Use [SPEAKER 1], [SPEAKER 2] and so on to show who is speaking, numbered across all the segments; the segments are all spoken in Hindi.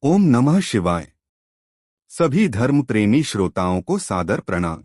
[SPEAKER 1] ओम नमः शिवाय। सभी धर्म प्रेमी श्रोताओं को सादर प्रणाम।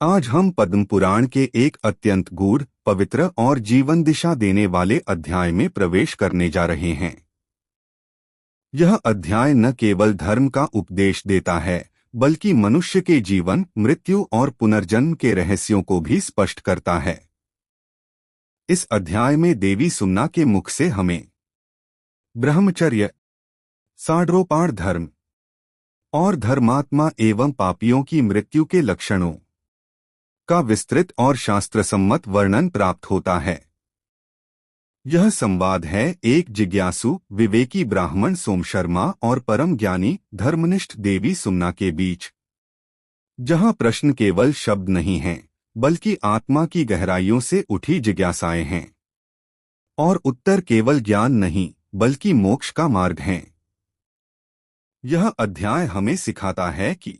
[SPEAKER 1] आज हम पद्म पुराण के एक अत्यंत गूढ़, पवित्र और जीवन दिशा देने वाले अध्याय में प्रवेश करने जा रहे हैं। यह अध्याय न केवल धर्म का उपदेश देता है, बल्कि मनुष्य के जीवन, मृत्यु और पुनर्जन्म के रहस्यों को भी स्पष्ट करता है। इस अध्याय में देवी सुमना के मुख से हमें ब्रह्मचर्य, साडरोपाण धर्म और धर्मात्मा एवं पापियों की मृत्यु के लक्षणों का विस्तृत और शास्त्रसम्मत वर्णन प्राप्त होता है। यह संवाद है एक जिज्ञासु, विवेकी ब्राह्मण सोम शर्मा और परम ज्ञानी, धर्मनिष्ठ देवी सुमना के बीच, जहां प्रश्न केवल शब्द नहीं हैं, बल्कि आत्मा की गहराइयों से उठी जिज्ञासाएं हैं, और उत्तर केवल ज्ञान नहीं, बल्कि मोक्ष का मार्ग हैं। यह अध्याय हमें सिखाता है कि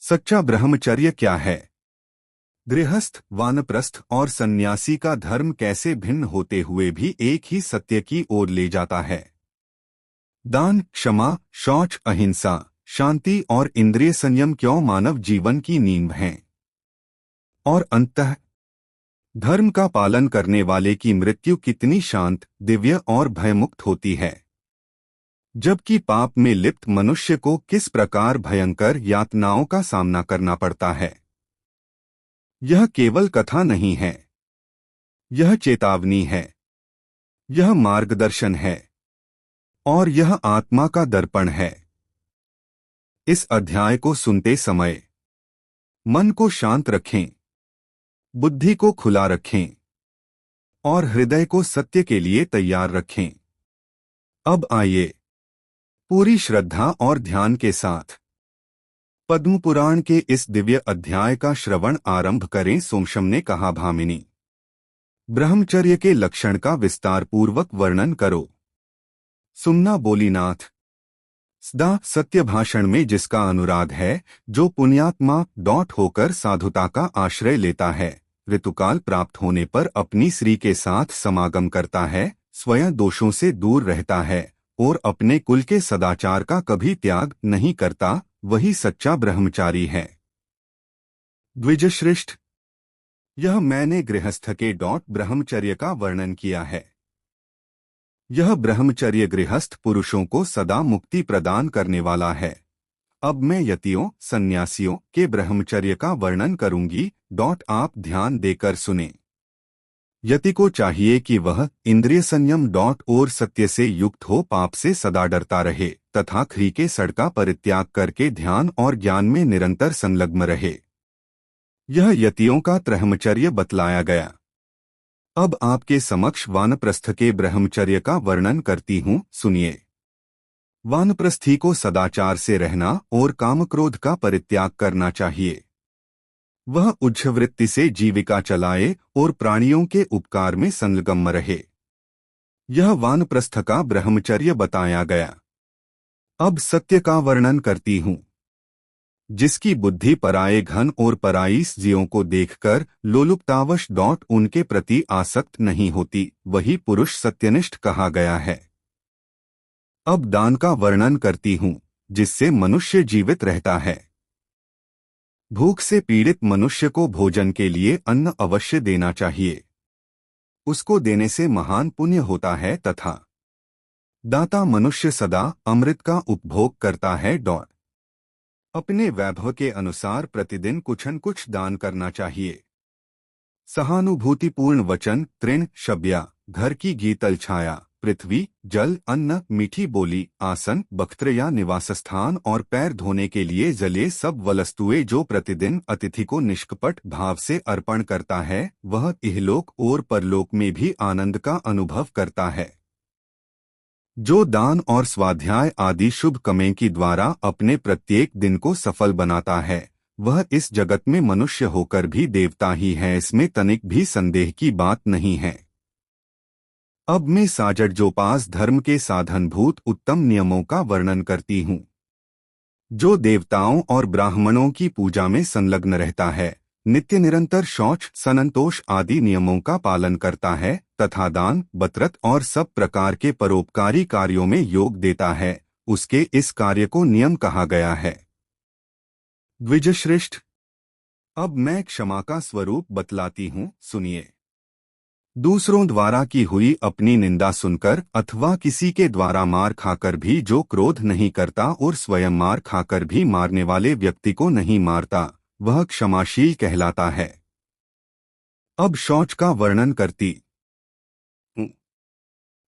[SPEAKER 1] सच्चा ब्रह्मचर्य क्या है, गृहस्थ, वानप्रस्थ और सन्यासी का धर्म कैसे भिन्न होते हुए भी एक ही सत्य की ओर ले जाता है। दान, क्षमा, शौच, अहिंसा, शांति और इंद्रिय संयम क्यों मानव जीवन की नींव हैं, और अंततः धर्म का पालन करने वाले की मृत्यु कितनी शांत, दिव्य और भयमुक्त होती है, जबकि पाप में लिप्त मनुष्य को किस प्रकार भयंकर यातनाओं का सामना करना पड़ता है। यह केवल कथा नहीं है, यह चेतावनी है, यह मार्गदर्शन है, और यह आत्मा का दर्पण है। इस अध्याय को सुनते समय मन को शांत रखें, बुद्धि को खुला रखें और हृदय को सत्य के लिए तैयार रखें। अब आइए पूरी श्रद्धा और ध्यान के साथ पद्म पुराण के इस दिव्य अध्याय का श्रवण आरंभ करें। सोमशम ने कहा, भामिनी, ब्रह्मचर्य के लक्षण का विस्तार पूर्वक वर्णन करो। सुमना बोली, नाथ, सदा सत्य भाषण में जिसका अनुराग है, जो पुण्यात्मा होकर साधुता का आश्रय लेता है, ऋतुकाल प्राप्त होने पर अपनी स्त्री के साथ समागम करता है, स्वयं दोषों से दूर रहता है और अपने कुल के सदाचार का कभी त्याग नहीं करता, वही सच्चा ब्रह्मचारी है। द्विजश्रेष्ठ, यह मैंने गृहस्थ के ब्रह्मचर्य का वर्णन किया है। यह ब्रह्मचर्य गृहस्थ पुरुषों को सदा मुक्ति प्रदान करने वाला है। अब मैं यतियों, सन्यासियों के ब्रह्मचर्य का वर्णन करूंगी। आप ध्यान देकर सुने। यति को चाहिए कि वह इंद्रिय संयम और सत्य से युक्त हो, पाप से सदा डरता रहे तथा ख्री के सड़का परित्याग करके ध्यान और ज्ञान में निरंतर संलग्न रहे। यह यतियों का ब्रह्मचर्य बतलाया गया। अब आपके समक्ष वानप्रस्थ के ब्रह्मचर्य का वर्णन करती हूँ, सुनिए। वानप्रस्थी को सदाचार से रहना और कामक्रोध का परित्याग करना चाहिए। वह उच्छवृत्ति से जीविका चलाए और प्राणियों के उपकार में संलग्न रहे। यह वानप्रस्थ का ब्रह्मचर्य बताया गया। अब सत्य का वर्णन करती हूँ। जिसकी बुद्धि पराये घन और पराई जीवों को देखकर लोलुपतावश उनके प्रति आसक्त नहीं होती, वही पुरुष सत्यनिष्ठ कहा गया है। अब दान का वर्णन करती हूँ, जिससे मनुष्य जीवित रहता है। भूख से पीड़ित मनुष्य को भोजन के लिए अन्न अवश्य देना चाहिए। उसको देने से महान पुण्य होता है तथा दाता मनुष्य सदा अमृत का उपभोग करता है। अपने वैभव के अनुसार प्रतिदिन कुछ न कुछ दान करना चाहिए। सहानुभूतिपूर्ण वचन, तृण, शब्या, घर की गीतल छाया, पृथ्वी, जल, अन्न, मीठी बोली, आसन, बख्तर या निवास स्थान और पैर धोने के लिए जले सब वस्तुएं जो प्रतिदिन अतिथि को निष्कपट भाव से अर्पण करता है, वह इहलोक और परलोक में भी आनंद का अनुभव करता है। जो दान और स्वाध्याय आदि शुभ कमें की द्वारा अपने प्रत्येक दिन को सफल बनाता है, वह इस जगत में मनुष्य होकर भी देवता ही है, इसमें तनिक भी संदेह की बात नहीं है। अब मैं साजटजोपास धर्म के साधनभूत उत्तम नियमों का वर्णन करती हूँ। जो देवताओं और ब्राह्मणों की पूजा में संलग्न रहता है, नित्य निरंतर शौच, संतोष आदि नियमों का पालन करता है तथा दान, बत्रत और सब प्रकार के परोपकारी कार्यों में योग देता है, उसके इस कार्य को नियम कहा गया है। द्विजश्रेष्ठ, अब मैं क्षमा का स्वरूप बतलाती हूँ, सुनिए। दूसरों द्वारा की हुई अपनी निंदा सुनकर अथवा किसी के द्वारा मार खाकर भी जो क्रोध नहीं करता और स्वयं मार खाकर भी मारने वाले व्यक्ति को नहीं मारता, वह क्षमाशील कहलाता है। अब शौच का वर्णन करती हूँ।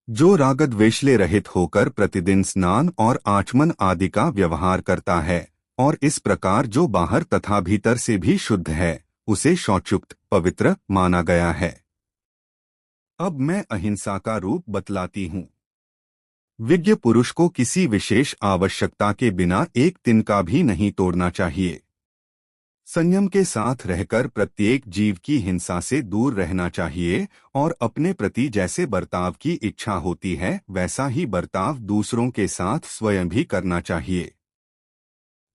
[SPEAKER 1] जो रागद्वेषले रहित होकर प्रतिदिन स्नान और आचमन आदि का व्यवहार करता है और इस प्रकार जो बाहर तथा भीतर से भी शुद्ध है, उसे शौचयुक्त पवित्र माना गया है। अब मैं अहिंसा का रूप बतलाती हूँ। विज्ञ पुरुष को किसी विशेष आवश्यकता के बिना एक तिनका भी नहीं तोड़ना चाहिए। संयम के साथ रहकर प्रत्येक जीव की हिंसा से दूर रहना चाहिए और अपने प्रति जैसे बर्ताव की इच्छा होती है वैसा ही बर्ताव दूसरों के साथ स्वयं भी करना चाहिए।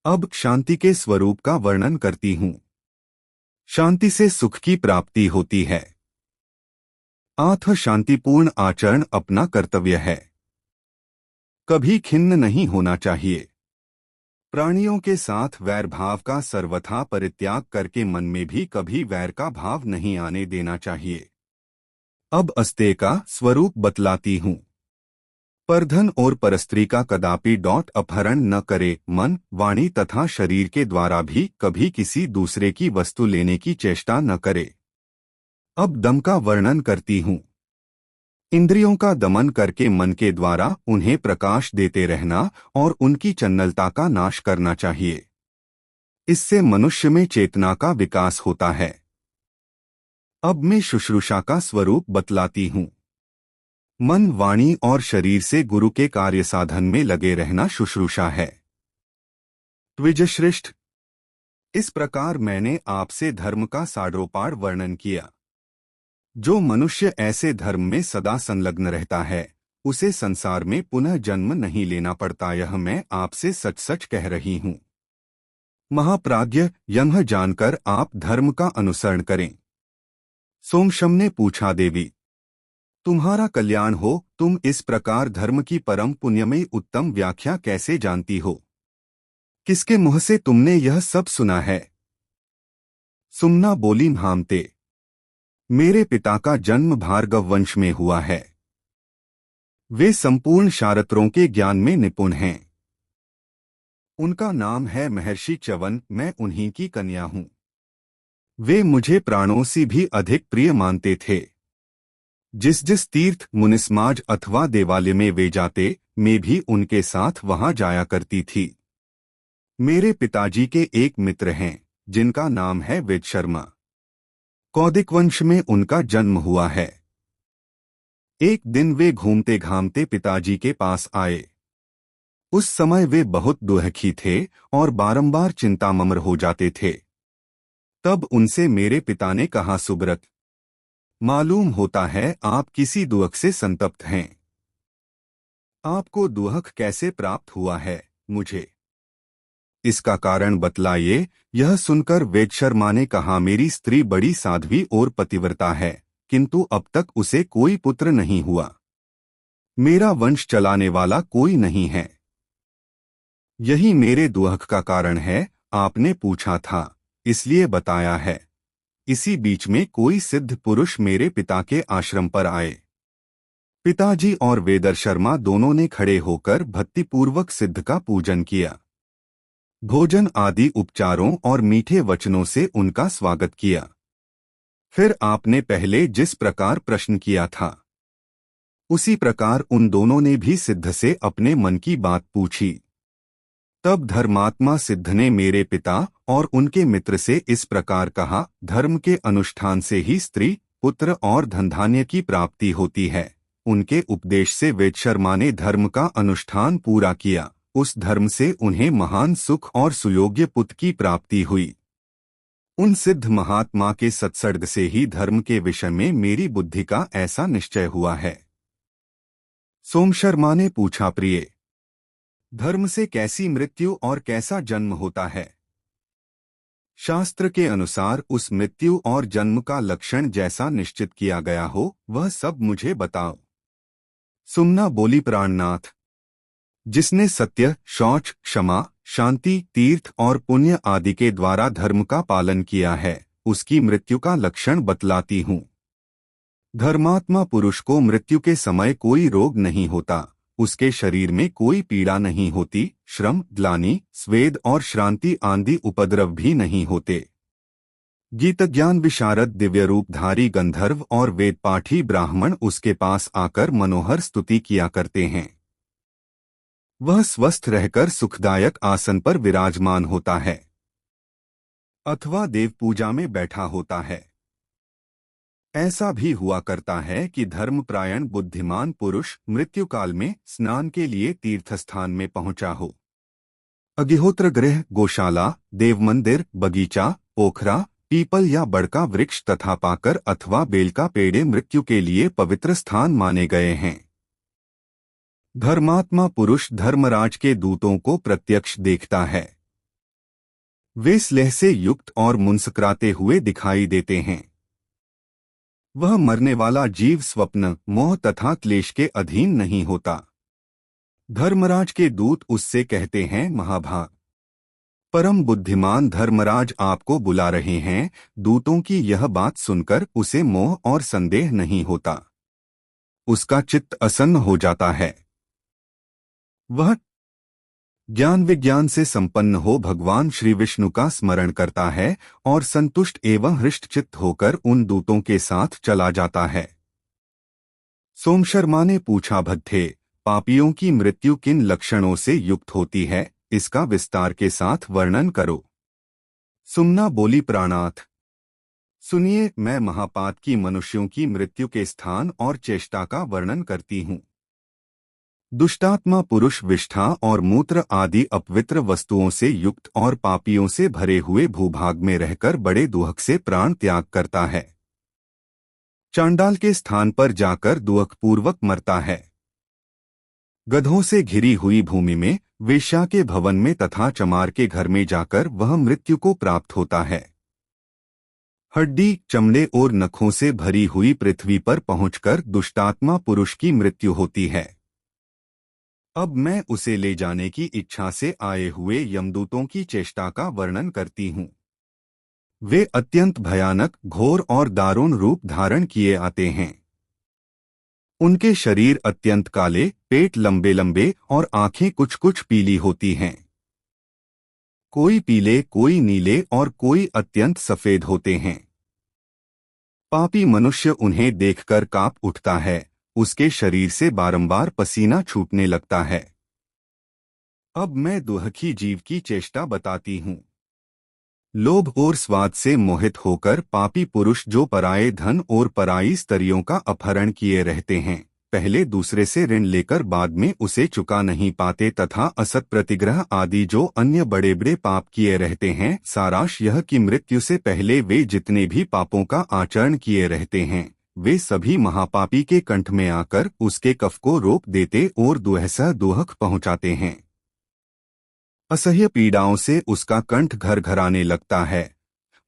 [SPEAKER 1] अब शांति के स्वरूप का वर्णन करती हूँ। शांति से सुख की प्राप्ति होती है। आत्म शांतिपूर्ण आचरण अपना कर्तव्य है। कभी खिन्न नहीं होना चाहिए। प्राणियों के साथ वैर भाव का सर्वथा परित्याग करके मन में भी कभी वैर का भाव नहीं आने देना चाहिए। अब अस्तेय का स्वरूप बतलाती हूँ। परधन और परस्त्री का कदापि अपहरण न करे, मन, वाणी तथा शरीर के द्वारा भी कभी किसी दूसरे की वस्तु लेने की चेष्टा न करे। अब दम का वर्णन करती हूँ। इंद्रियों का दमन करके मन के द्वारा उन्हें प्रकाश देते रहना और उनकी चंचलता का नाश करना चाहिए। इससे मनुष्य में चेतना का विकास होता है। अब मैं शुश्रूषा का स्वरूप बतलाती हूँ। मन, वाणी और शरीर से गुरु के कार्य साधन में लगे रहना शुश्रूषा है। द्विजश्रेष्ठ, इस प्रकार मैंने आपसे धर्म का साडोपाड़ वर्णन किया। जो मनुष्य ऐसे धर्म में सदा संलग्न रहता है, उसे संसार में पुनः जन्म नहीं लेना पड़ता, यह मैं आपसे सच सच कह रही हूँ। महाप्राज्ञ, यह जानकर आप धर्म का अनुसरण करें। सोमशम ने पूछा, देवी, तुम्हारा कल्याण हो, तुम इस प्रकार धर्म की परम पुण्यमयी उत्तम व्याख्या कैसे जानती हो? किसके मुँह से तुमने यह सब सुना है? सुमना बोली, भामते, मेरे पिता का जन्म भार्गव वंश में हुआ है। वे संपूर्ण शास्त्रों के ज्ञान में निपुण हैं। उनका नाम है महर्षि च्यवन, मैं उन्हीं की कन्या हूँ। वे मुझे प्राणों से भी अधिक प्रिय मानते थे। जिस जिस तीर्थ, मुनिसमाज अथवा देवालय में वे जाते, मैं भी उनके साथ वहां जाया करती थी। मेरे पिताजी के एक मित्र हैं, जिनका नाम है वेद शर्मा। कौदिक वंश में उनका जन्म हुआ है। एक दिन वे घूमते घामते पिताजी के पास आए। उस समय वे बहुत दुखी थे और बारंबार चिंतामग्न हो जाते थे। तब उनसे मेरे पिता ने कहा, सुब्रत, मालूम होता है आप किसी दुख से संतप्त हैं। आपको दुख कैसे प्राप्त हुआ है, मुझे इसका कारण बतलाइए। यह सुनकर वेद शर्मा ने कहा, मेरी स्त्री बड़ी साध्वी और पतिव्रता है, किंतु अब तक उसे कोई पुत्र नहीं हुआ। मेरा वंश चलाने वाला कोई नहीं है। यही मेरे दुख का कारण है। आपने पूछा था, इसलिए बताया है। इसी बीच में कोई सिद्ध पुरुष मेरे पिता के आश्रम पर आए। पिताजी और वेदर शर्मा दोनों ने खड़े होकर भक्तिपूर्वक सिद्ध का पूजन किया। भोजन आदि उपचारों और मीठे वचनों से उनका स्वागत किया। फिर आपने पहले जिस प्रकार प्रश्न किया था, उसी प्रकार उन दोनों ने भी सिद्ध से अपने मन की बात पूछी। तब धर्मात्मा सिद्ध ने मेरे पिता और उनके मित्र से इस प्रकार कहा, धर्म के अनुष्ठान से ही स्त्री, पुत्र और धनधान्य की प्राप्ति होती है। उनके उपदेश से वेद शर्मा ने धर्म का अनुष्ठान पूरा किया। उस धर्म से उन्हें महान सुख और सुयोग्य पुत्र की प्राप्ति हुई। उन सिद्ध महात्मा के सत्सर्ग से ही धर्म के विषय में मेरी बुद्धि का ऐसा निश्चय हुआ है। सोम शर्मा ने पूछा, प्रिय, धर्म से कैसी मृत्यु और कैसा जन्म होता है? शास्त्र के अनुसार उस मृत्यु और जन्म का लक्षण जैसा निश्चित किया गया हो, वह सब मुझे बताओ। सुमना बोली, प्राणनाथ, जिसने सत्य, शौच, क्षमा, शांति, तीर्थ और पुण्य आदि के द्वारा धर्म का पालन किया है, उसकी मृत्यु का लक्षण बतलाती हूँ। धर्मात्मा पुरुष को मृत्यु के समय कोई रोग नहीं होता, उसके शरीर में कोई पीड़ा नहीं होती, श्रम, ग्लानि, स्वेद और श्रांति आदि उपद्रव भी नहीं होते। गीत ज्ञान विशारद दिव्य रूपधारी गंधर्व और वेदपाठी ब्राह्मण उसके पास आकर मनोहर स्तुति किया करते हैं। वह स्वस्थ रहकर सुखदायक आसन पर विराजमान होता है अथवा देव पूजा में बैठा होता है। ऐसा भी हुआ करता है कि धर्मप्रायण बुद्धिमान पुरुष मृत्युकाल में स्नान के लिए तीर्थस्थान में पहुंचा हो। अग्निहोत्र गृह, गौशाला, देव मंदिर, बगीचा, पोखरा, पीपल या बड़का वृक्ष तथा पाकर अथवा बेल का पेड़ मृत्यु के लिए पवित्र स्थान माने गए हैं। धर्मात्मा पुरुष धर्मराज के दूतों को प्रत्यक्ष देखता है। वे स्नेह से युक्त और मुस्कुराते हुए दिखाई देते हैं। वह मरने वाला जीव स्वप्न, मोह तथा क्लेश के अधीन नहीं होता। धर्मराज के दूत उससे कहते हैं, महाभाग परम बुद्धिमान धर्मराज आपको बुला रहे हैं। दूतों की यह बात सुनकर उसे मोह और संदेह नहीं होता, उसका चित्त असन्न हो जाता है। वह ज्ञान विज्ञान से संपन्न हो भगवान श्री विष्णु का स्मरण करता है और संतुष्ट एवं हृष्टचित्त होकर उन दूतों के साथ चला जाता है। सोम शर्मा ने पूछा, भद्दे, पापियों की मृत्यु किन लक्षणों से युक्त होती है, इसका विस्तार के साथ वर्णन करो। सुमना बोली, प्राणाथ, सुनिए, मैं महापात की मनुष्यों की मृत्यु के स्थान और चेष्टा का वर्णन करती हूँ। दुष्टात्मा पुरुष विष्ठा और मूत्र आदि अपवित्र वस्तुओं से युक्त और पापियों से भरे हुए भूभाग में रहकर बड़े दुहक से प्राण त्याग करता है। चांडाल के स्थान पर जाकर दुहकपूर्वक मरता है। गधों से घिरी हुई भूमि में, वेश्या के भवन में तथा चमार के घर में जाकर वह मृत्यु को प्राप्त होता है। हड्डी, चमड़े और नखों से भरी हुई पृथ्वी पर पहुंचकर दुष्टात्मा पुरुष की मृत्यु होती है। अब मैं उसे ले जाने की इच्छा से आए हुए यमदूतों की चेष्टा का वर्णन करती हूँ। वे अत्यंत भयानक, घोर और दारुण रूप धारण किए आते हैं। उनके शरीर अत्यंत काले, पेट लंबे लंबे और आंखें कुछ कुछ पीली होती हैं। कोई पीले, कोई नीले और कोई अत्यंत सफेद होते हैं। पापी मनुष्य उन्हें देखकर कांप उठता है, उसके शरीर से बारंबार पसीना छूटने लगता है। अब मैं दुहखी जीव की चेष्टा बताती हूँ। लोभ और स्वाद से मोहित होकर पापी पुरुष जो पराये धन और पराई स्त्रियों का अपहरण किए रहते हैं, पहले दूसरे से ऋण लेकर बाद में उसे चुका नहीं पाते तथा असत प्रतिग्रह आदि जो अन्य बड़े बड़े पाप किए रहते हैं, सारांश यह कि मृत्यु से पहले वे जितने भी पापों का आचरण किए रहते हैं, वे सभी महापापी के कंठ में आकर उसके कफ को रोक देते और दुहसा दुहक पहुंचाते हैं। असह्य पीड़ाओं से उसका कंठ घर घराने लगता है।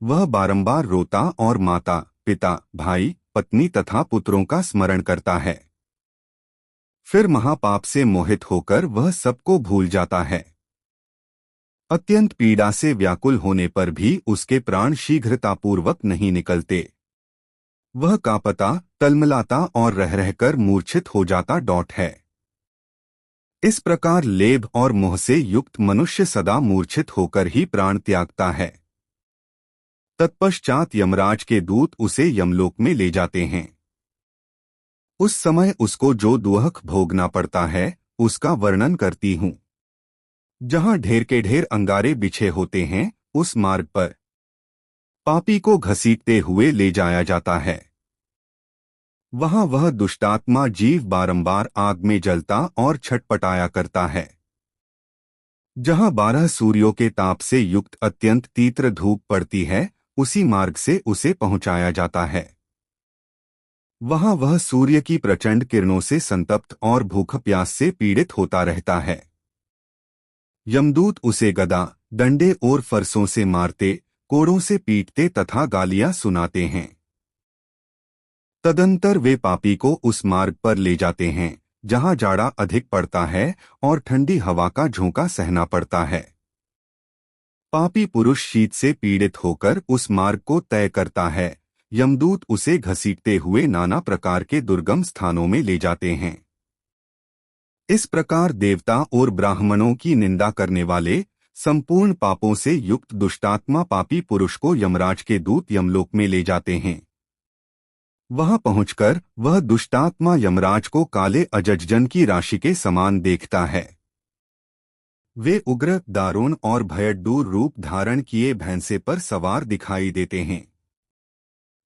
[SPEAKER 1] वह बारंबार रोता और माता, पिता, भाई, पत्नी तथा पुत्रों का स्मरण करता है। फिर महापाप से मोहित होकर वह सबको भूल जाता है। अत्यंत पीड़ा से व्याकुल होने पर भी उसके प्राण शीघ्रतापूर्वक नहीं निकलते। वह कांपता, तलमलाता और रह रहकर मूर्छित हो जाता डॉट है। इस प्रकार लेभ और मोह से युक्त मनुष्य सदा मूर्छित होकर ही प्राण त्यागता है। तत्पश्चात यमराज के दूत उसे यमलोक में ले जाते हैं। उस समय उसको जो दुहक भोगना पड़ता है, उसका वर्णन करती हूँ। जहाँ ढेर के ढेर अंगारे बिछे होते हैं, उस मार्ग पर पापी को घसीटते हुए ले जाया जाता है। वहाँ वह दुष्टात्मा जीव बारंबार आग में जलता और छटपटाया करता है। जहाँ 12 सूर्यों के ताप से युक्त अत्यंत तीव्र धूप पड़ती है, उसी मार्ग से उसे पहुंचाया जाता है। वहाँ वह सूर्य की प्रचंड किरणों से संतप्त और भूख प्यास से पीड़ित होता रहता है। यमदूत उसे गदा, डंडे और फरसों से मारते, कोड़ों से पीटते तथा गालियां सुनाते हैं। तदंतर वे पापी को उस मार्ग पर ले जाते हैं जहां जाड़ा अधिक पड़ता है और ठंडी हवा का झोंका सहना पड़ता है। पापी पुरुष शीत से पीड़ित होकर उस मार्ग को तय करता है। यमदूत उसे घसीटते हुए नाना प्रकार के दुर्गम स्थानों में ले जाते हैं। इस प्रकार देवता और ब्राह्मणों की निंदा करने वाले संपूर्ण पापों से युक्त दुष्टात्मा पापी पुरुष को यमराज के दूत यमलोक में ले जाते हैं। वहां पहुंचकर वह दुष्टात्मा यमराज को काले अजजन की राशि के समान देखता है। वे उग्र, दारुण और भयड्डूर रूप धारण किए भैंसे पर सवार दिखाई देते हैं।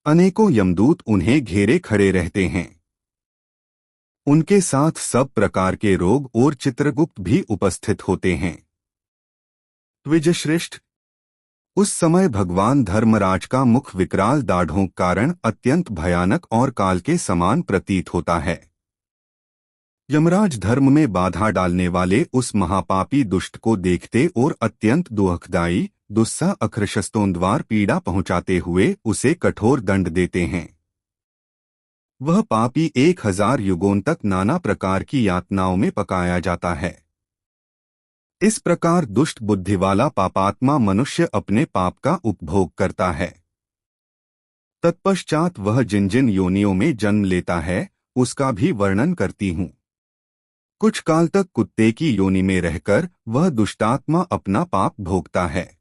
[SPEAKER 1] अनेकों यमदूत उन्हें घेरे खड़े रहते हैं। उनके साथ सब प्रकार के रोग और चित्रगुप्त भी उपस्थित होते हैं। द्विजश्रेष्ठ, उस समय भगवान धर्मराज का मुख विकराल दाढ़ों के कारण अत्यंत भयानक और काल के समान प्रतीत होता है। यमराज धर्म में बाधा डालने वाले उस महापापी दुष्ट को देखते और अत्यंत दुखदायी दुस्सह अखरशस्तोंद्वार पीड़ा पहुंचाते हुए उसे कठोर दंड देते हैं। वह पापी 1000 युगों तक नाना प्रकार की यातनाओं में पकाया जाता है। इस प्रकार दुष्ट बुद्धि वाला पापात्मा मनुष्य अपने पाप का उपभोग करता है। तत्पश्चात वह जिन जिन योनियों में जन्म लेता है उसका भी वर्णन करती हूँ। कुछ काल तक कुत्ते की योनि में रहकर वह दुष्टात्मा अपना पाप भोगता है।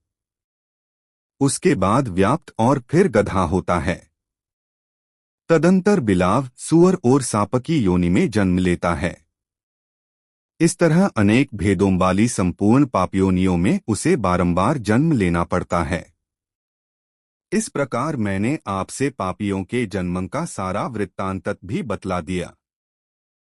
[SPEAKER 1] उसके बाद व्याप्त और फिर गधा होता है। तदंतर बिलाव, सूअर और सांप की योनि में जन्म लेता है। इस तरह अनेक भेदों वाली संपूर्ण पापयोनियों में उसे बारंबार जन्म लेना पड़ता है। इस प्रकार मैंने आपसे पापियों के जन्म का सारा वृत्तांत भी बतला दिया।